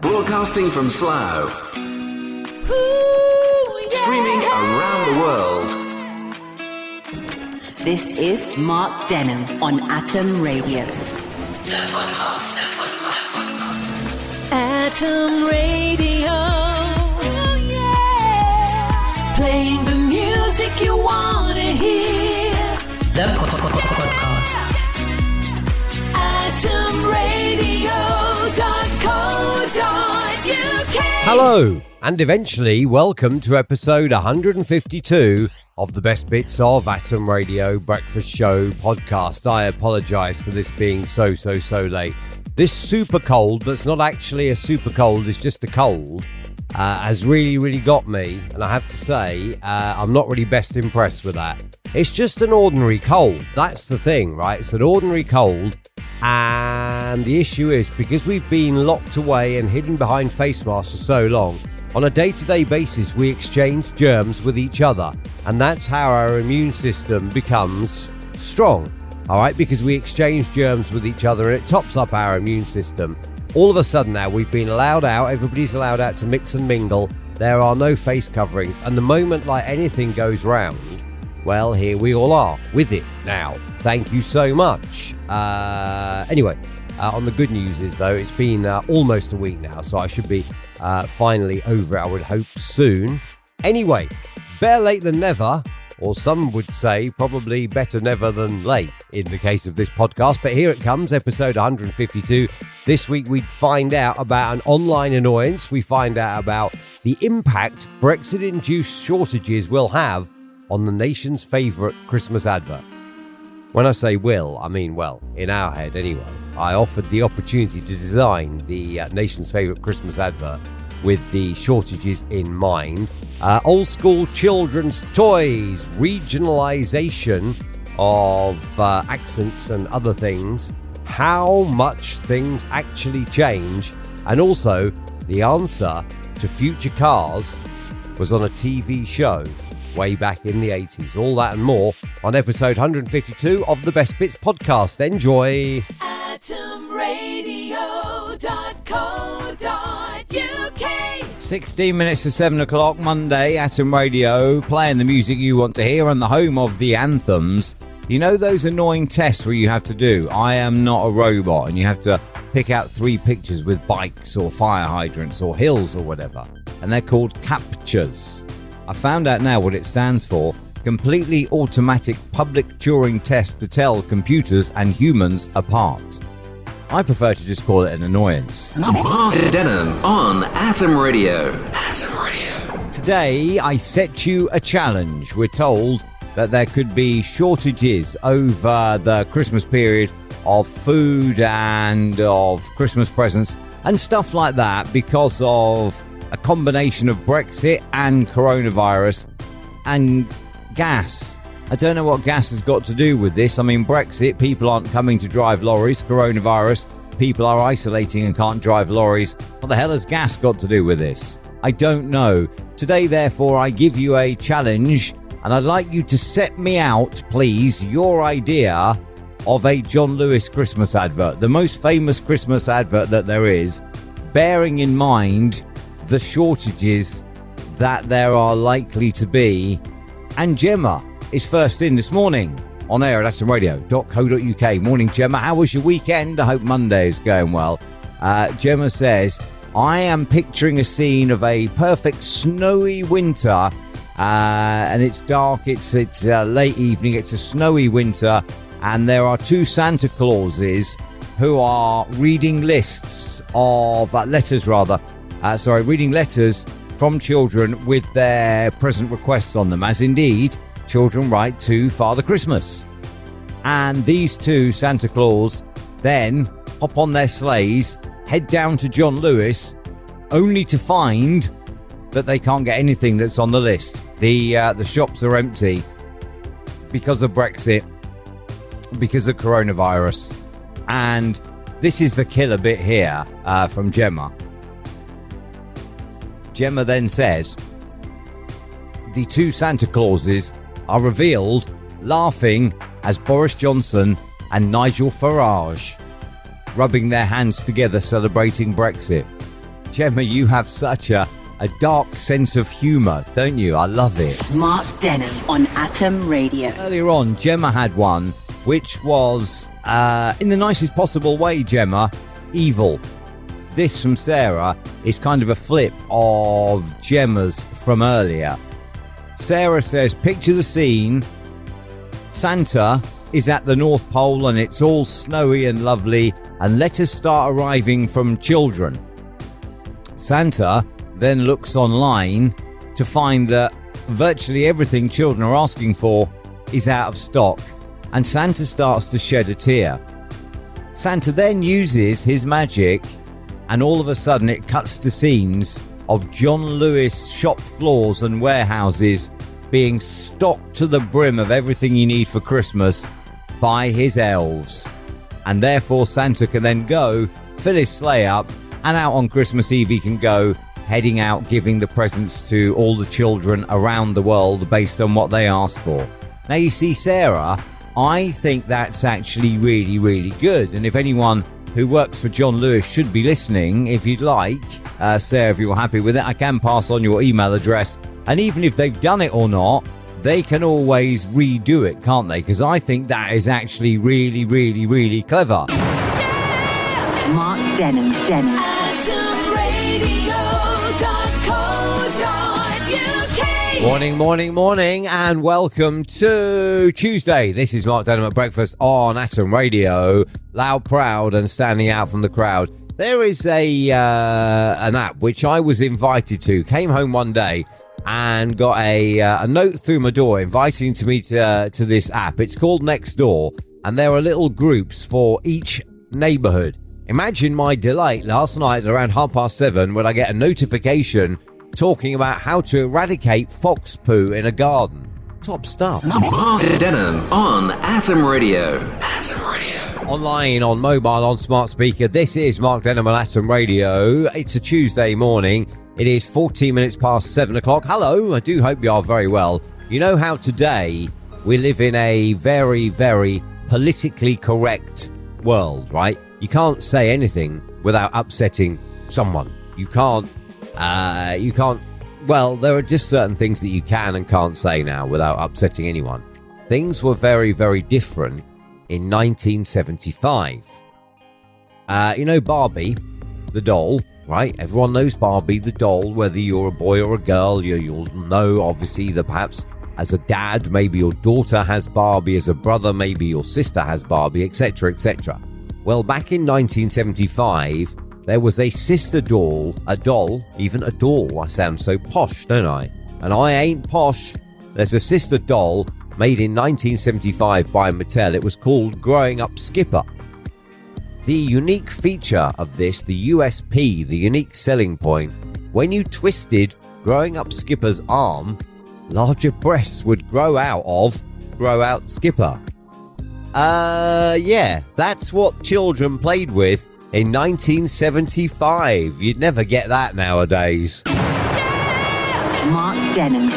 Broadcasting from Slough. Streaming around the world. This is Mark Denholm on Atom Radio. Atom Radio. Oh, yeah. Playing the music you want to hear. The podcast. AtomRadio.co.uk. Hello, and eventually welcome to episode 152 of the best bits of Atom Radio Breakfast Show podcast. I apologise for this being so late. This super cold, that's not actually a super cold, it's just a cold, has really got me. And I have to say, I'm not really best impressed with that. It's just an ordinary cold. That's the thing, right? It's an ordinary cold. And the issue is, because we've been locked away and hidden behind face masks for so long, on a day-to-day basis, we exchange germs with each other. And that's how our immune system becomes strong. All right, because we exchange germs with each other and it tops up our immune system. All of a sudden now we've been allowed out, everybody's allowed out to mix and mingle. There are no face coverings. And the moment like anything goes round, well, here we all are with it now. Thank you so much. Anyway, on the good news is, though, it's been almost a week now, so I should be finally over it, I would hope, soon. Anyway, better late than never. Or some would say probably better never than late in the case of this podcast. But here it comes, episode 152. This week we find out about an online annoyance. We find out about the impact Brexit-induced shortages will have on the nation's favourite Christmas advert. When I say will, I mean, well, in our head anyway. I offered the opportunity to design the nation's favourite Christmas advert with the shortages in mind. Old school children's toys, regionalisation of accents and other things, how much things actually change, and also the answer to future cars was on a TV show way back in the 80s. All that and more on episode 152 of the Best Bits podcast. Enjoy! AtomRadio.co.uk. 16 minutes to 7 o'clock, Monday, Atom Radio, playing the music you want to hear on the home of the anthems. You know those annoying tests where you have to do, I am not a robot, and you have to pick out 3 pictures with bikes or fire hydrants or hills or whatever, and they're called CAPTCHAs. I found out now what it stands for. Completely automatic public Turing test to tell computers and humans apart. I prefer to just call it an annoyance. Mark Denholm on Atom Radio. Atom Radio. Today, I set you a challenge. We're told that there could be shortages over the Christmas period of food and of Christmas presents and stuff like that because of a combination of Brexit and coronavirus and gas. I don't know what gas has got to do with this. I mean, Brexit, people aren't coming to drive lorries. Coronavirus, people are isolating and can't drive lorries. What the hell has gas got to do with this? I don't know. Today, therefore, I give you a challenge, and I'd like you to set me out, please, your idea of a John Lewis Christmas advert, the most famous Christmas advert that there is, bearing in mind the shortages that there are likely to be. And Gemma is first in this morning on air at atomradio.co.uk. Morning, Gemma. How was your weekend? I hope Monday is going well. Gemma says, I am picturing a scene of a perfect snowy winter, and it's dark, it's late evening, it's a snowy winter, and there are 2 Santa Clauses who are reading lists of reading letters from children with their present requests on them, as indeed children write to Father Christmas. And these 2 Santa Claus then hop on their sleighs, head down to John Lewis, only to find that they can't get anything that's on the list. The shops are empty because of Brexit, because of coronavirus. And this is the killer bit here from Gemma. Gemma then says, the 2 Santa Clauses are revealed laughing as Boris Johnson and Nigel Farage rubbing their hands together celebrating Brexit. Gemma, you have such a dark sense of humour, don't you? I love it. Mark Denham on Atom Radio. Earlier on, Gemma had one, which was, in the nicest possible way, Gemma, evil. This from Sarah is kind of a flip of Gemma's from earlier. Sarah says, picture the scene. Santa is at the North Pole and it's all snowy and lovely, and letters start arriving from children. Santa then looks online to find that virtually everything children are asking for is out of stock, and Santa starts to shed a tear. Santa then uses his magic, and all of a sudden it cuts to scenes of John Lewis shop floors and warehouses being stocked to the brim of everything you need for Christmas by his elves. And therefore Santa can then go, fill his sleigh up, and out on Christmas Eve he can go, heading out giving the presents to all the children around the world based on what they asked for. Now you see, Sarah, I think that's actually really, really good. And if anyone who works for John Lewis should be listening, if you'd like, Sarah, if you're happy with it, I can pass on your email address. And even if they've done it or not, they can always redo it, can't they? Because I think that is actually really, really, really clever. Mark Denham. Morning, and welcome to Tuesday. This is Mark Denham at breakfast on Atom Radio. Loud, proud, and standing out from the crowd. There is an app which I was invited to. Came home one day and got a note through my door inviting me to this app. It's called Nextdoor, and there are little groups for each neighbourhood. Imagine my delight last night at around 7:30 when I get a notification talking about how to eradicate fox poo in a garden. Top stuff. Mark Denham on Atom Radio. Atom Radio. Online, on mobile, on smart speaker. This is Mark Denham on Atom Radio. It's a Tuesday morning. It is 14 minutes past 7 o'clock. Hello, I do hope you are very well. You know how today we live in a very, very politically correct world, right? You can't say anything without upsetting someone. You can't, well, there are just certain things that you can and can't say now without upsetting anyone. Things were very, very different in 1975. You know Barbie, the doll, right? Everyone knows Barbie, the doll, whether you're a boy or a girl. You'll know, obviously, that perhaps as a dad, maybe your daughter has Barbie, as a brother, maybe your sister has Barbie, etc., etc. Well, back in 1975, there was a sister doll, a doll, even a doll. I sound so posh, don't I? And I ain't posh. There's a sister doll made in 1975 by Mattel. It was called Growing Up Skipper. The unique feature of this, the USP, the unique selling point, when you twisted Growing Up Skipper's arm, larger breasts would grow out Skipper. Yeah, that's what children played with in 1975. You'd never get that nowadays. Mark Denham.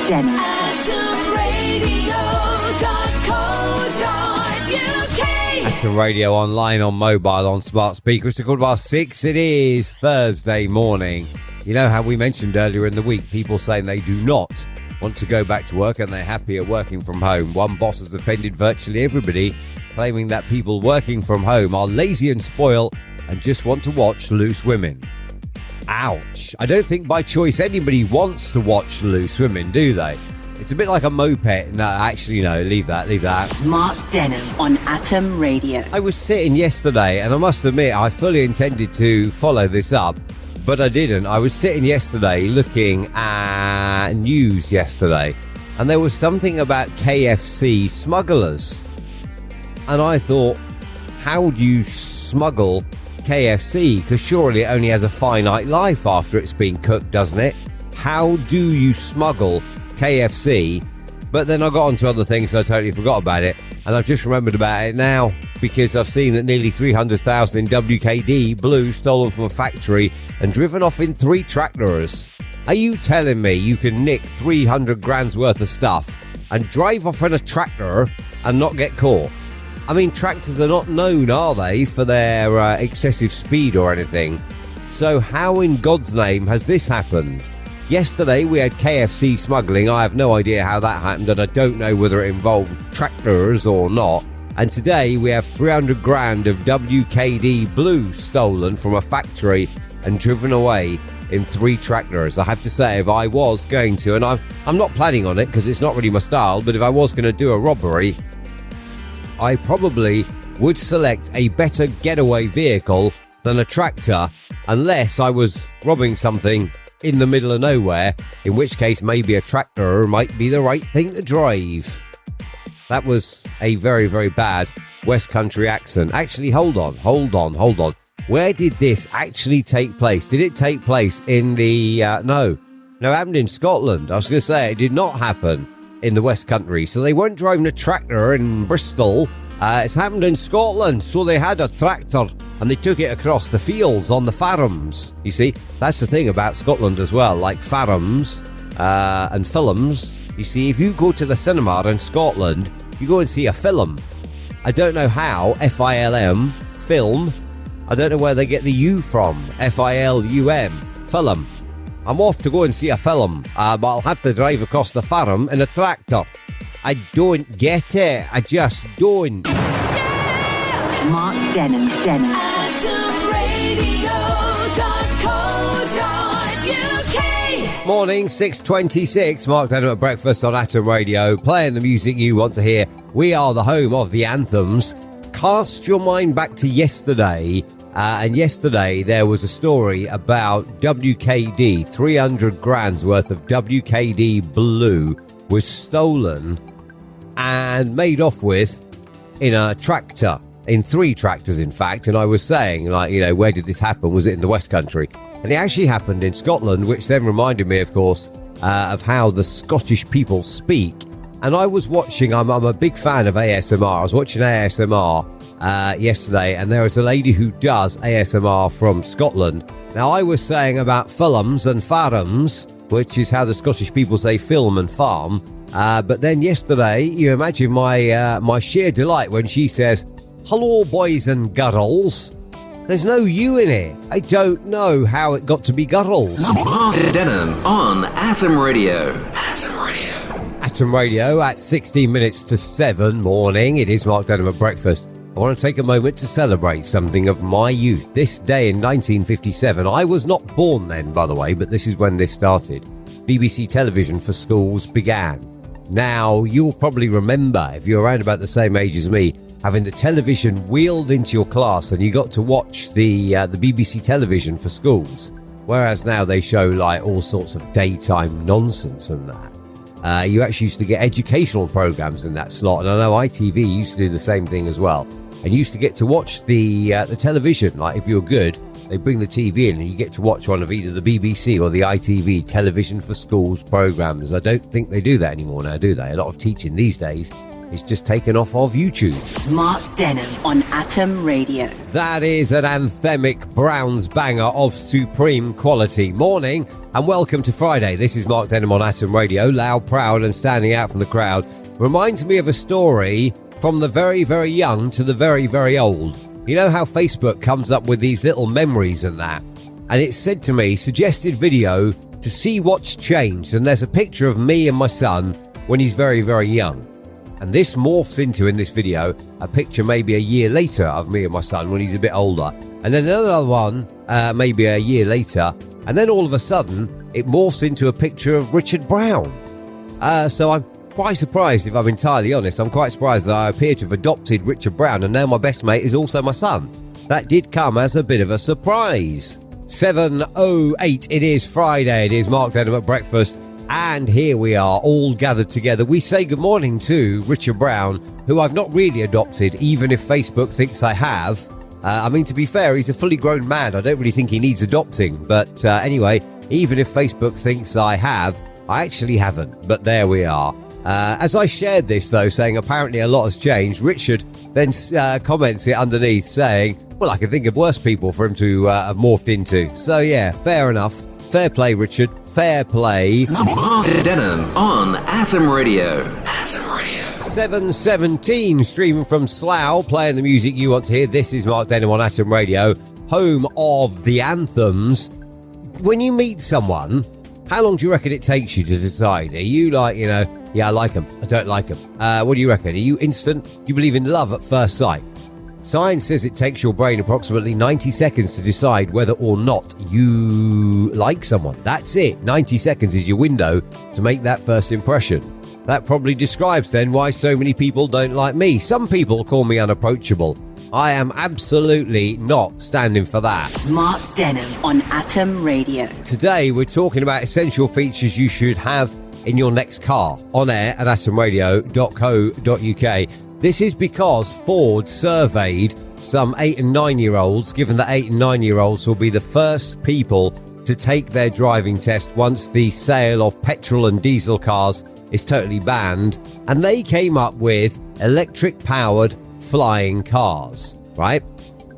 Atom Radio, online, on mobile, on smart speaker. It's 6:15. It is Thursday morning. You know how we mentioned earlier in the week, people saying they do not want to go back to work and they're happier working from home. One boss has offended virtually everybody, claiming that people working from home are lazy and spoiled and just want to watch loose women. Ouch. I don't think by choice anybody wants to watch loose women, do they? It's a bit like a moped. No, actually, no, leave that. Mark Denham on Atom Radio. I was sitting yesterday, and I must admit, I fully intended to follow this up, but I didn't. I was sitting yesterday looking at news yesterday, and there was something about KFC smugglers. And I thought, how do you smuggle KFC? Because surely it only has a finite life after it's been cooked, doesn't it? How do you smuggle KFC? But then I got onto other things, so I totally forgot about it. And I've just remembered about it now, because I've seen that nearly 300,000 WKD blue stolen from a factory and driven off in 3 tractors. Are you telling me you can nick 300 grand's worth of stuff and drive off in a tractor and not get caught? I mean, tractors are not known, are they, for their excessive speed or anything? So how in God's name has this happened? Yesterday we had KFC smuggling. I have no idea how that happened, and I don't know whether it involved tractors or not. And today we have 300 grand of WKD blue stolen from a factory and driven away in 3 tractors. I have to say, if I was going to, and I'm not planning on it because it's not really my style, but if I was going to do a robbery, I probably would select a better getaway vehicle than a tractor, unless I was robbing something in the middle of nowhere, in which case maybe a tractor might be the right thing to drive. That was a very, very bad West Country accent. Actually, hold on. Where did this actually take place? Did it take place in the... No, it happened in Scotland. I was going to say, it did not happen in the West Country. So they weren't driving a tractor in Bristol. It's happened in Scotland. So they had a tractor and they took it across the fields on the farms. You see, that's the thing about Scotland as well, like farms and films. You see, if you go to the cinema in Scotland, you go and see a film. I don't know how, F-I-L-M, film. I don't know where they get the U from, F-I-L-U-M, film. I'm off to go and see a film, but I'll have to drive across the farm in a tractor. I don't get it. I just don't. Mark Denham. atomradio.co.uk. Morning, 6:26. Mark Denham at breakfast on Atom Radio, playing the music you want to hear. We are the home of the anthems. Cast your mind back to yesterday. And yesterday there was a story about WKD, 300 grand's worth of WKD blue was stolen and made off with in a tractor, in 3 tractors in fact. And I was saying, like, you know, where did this happen? Was it in the West Country? And it actually happened in Scotland, which then reminded me, of course, of how the Scottish people speak. And I was watching, I'm a big fan of ASMR. I was watching ASMR yesterday, and there is a lady who does ASMR from Scotland. Now, I was saying about films and farms, which is how the Scottish people say film and farm. But then yesterday, you imagine my sheer delight when she says, "Hello, boys and girls." There's no U in it. I don't know how it got to be girls. Mark Denham on Atom Radio. Atom Radio at 16 minutes to 7 morning. It is Mark Denham at breakfast. I want to take a moment to celebrate something of my youth. This day in 1957, I was not born then, by the way, but this is when this started. BBC television for schools began. Now, you'll probably remember, if you're around about the same age as me, having the television wheeled into your class and you got to watch the BBC television for schools. Whereas now they show like all sorts of daytime nonsense and that. You actually used to get educational programs in that slot, and I know ITV used to do the same thing as well. And you used to get to watch the television. Like if you were good, they bring the TV in and you get to watch one of either the BBC or the ITV television for schools programs. I don't think they do that anymore now, do they? A lot of teaching these days is just taken off of YouTube. Mark Denham on Atom Radio. That is an anthemic Browns banger of supreme quality. Morning and welcome to Friday. This is Mark Denham on Atom Radio, loud, proud and standing out from the crowd. Reminds me of a story from the very, very young to the very, very old. You know how Facebook comes up with these little memories and that? And it said to me, suggested video to see what's changed. And there's a picture of me and my son when he's very, very young. And this morphs into, in this video, a picture maybe a year later of me and my son when he's a bit older. And then another one, maybe a year later. And then all of a sudden, it morphs into a picture of Richard Brown. So I'm quite surprised, if I'm entirely honest. I'm quite surprised that I appear to have adopted Richard Brown, and now my best mate is also my son. That did come as a bit of a surprise. 7:08, it is Friday. It is Mark Denham at breakfast. And here we are, all gathered together. We say good morning to Richard Brown, who I've not really adopted, even if Facebook thinks I have. I mean, to be fair, he's a fully grown man. I don't really think he needs adopting. But anyway, even if Facebook thinks I have, I actually haven't. But there we are. As I shared this, though, saying apparently a lot has changed, Richard then comments it underneath saying, well, I can think of worse people for him to have morphed into. So, yeah, fair enough. Fair play, Richard. Fair play. Mark Denham on Atom Radio. 7:17, streaming from Slough, playing the music you want to hear. This is Mark Denham on Atom Radio. home of the anthems. When you meet someone, how long do you reckon it takes you to decide? Are you like, yeah, I like them, I don't like them? What do you reckon? Are you instant? Do you believe in love at first sight? Science says it takes your brain approximately 90 seconds to decide whether or not you like someone. That's it. 90 seconds is your window to make that first impression. That probably describes then why so many people don't like me. Some people call me unapproachable. I am absolutely not standing for that. Mark Denham on Atom Radio. Today we're talking about essential features you should have in your next car. On air at atomradio.co.uk. This is because Ford surveyed some 8 and 9-year-olds, given that 8 and 9-year-olds will be the first people to take their driving test once the sale of petrol and diesel cars is totally banned. And they came up with electric-powered flying cars, right?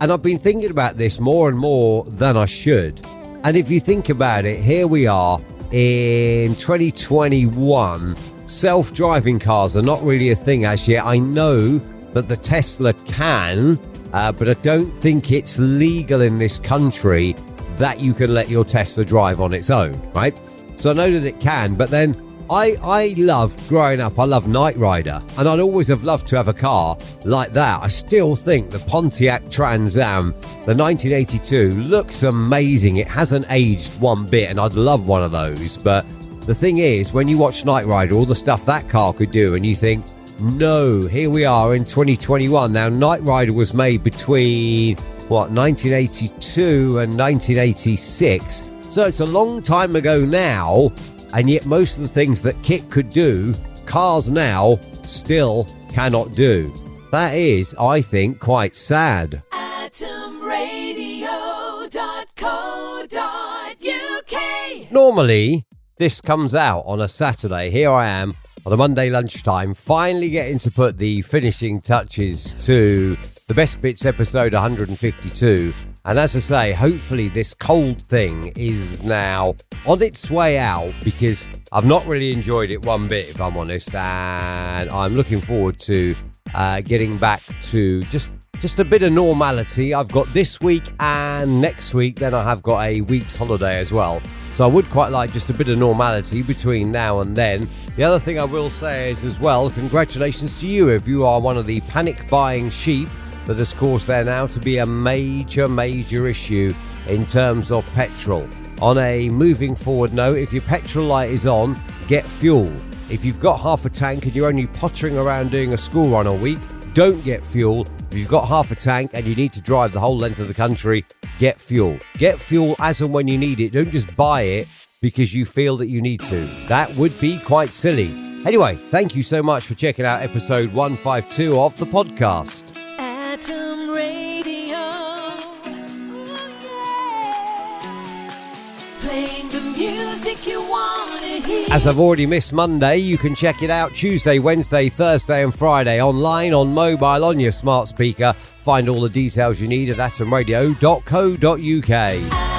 And I've been thinking about this more and more than I should. And if you think about it, here we are in 2021. Self-driving cars are not really a thing as yet. I know that the Tesla can, but I don't think it's legal in this country that you can let your Tesla drive on its own, right? So I know that it can, but then I loved growing up, I loved Knight Rider, and I'd always have loved to have a car like that. I still think the Pontiac Trans Am, the 1982, looks amazing. It hasn't aged one bit, and I'd love one of those, but the thing is, when you watch Knight Rider, all the stuff that car could do, and you think, no, here we are in 2021. Now, Knight Rider was made between, 1982 and 1986. So it's a long time ago now, and yet most of the things that Kit could do, cars now still cannot do. That is, I think, quite sad. atomradio.co.uk. Normally, this comes out on a Saturday. Here I am on a Monday lunchtime, finally getting to put the finishing touches to the Best Bits episode 152. And as I say, hopefully this cold thing is now on its way out, because I've not really enjoyed it one bit, if I'm honest. And I'm looking forward to getting back to just a bit of normality. I've got this week and next week, then I have got a week's holiday as well. So I would quite like just a bit of normality between now and then. The other thing I will say is as well, congratulations to you if you are one of the panic buying sheep that has caused there now to be a major issue in terms of petrol. On a moving forward note, if your petrol light is on, get fuel. If you've got half a tank and you're only pottering around doing a school run all week, don't get fuel. If you've got half a tank and you need to drive the whole length of the country, get fuel. Get fuel as and when you need it. Don't just buy it because you feel that you need to. That would be quite silly. Anyway, thank you so much for checking out episode 152 of the podcast. Atom Radio. Playing the music you want to hear. As I've already missed Monday, you can check it out Tuesday, Wednesday, Thursday and Friday online, on mobile, on your smart speaker. Find all the details you need at atomradio.co.uk.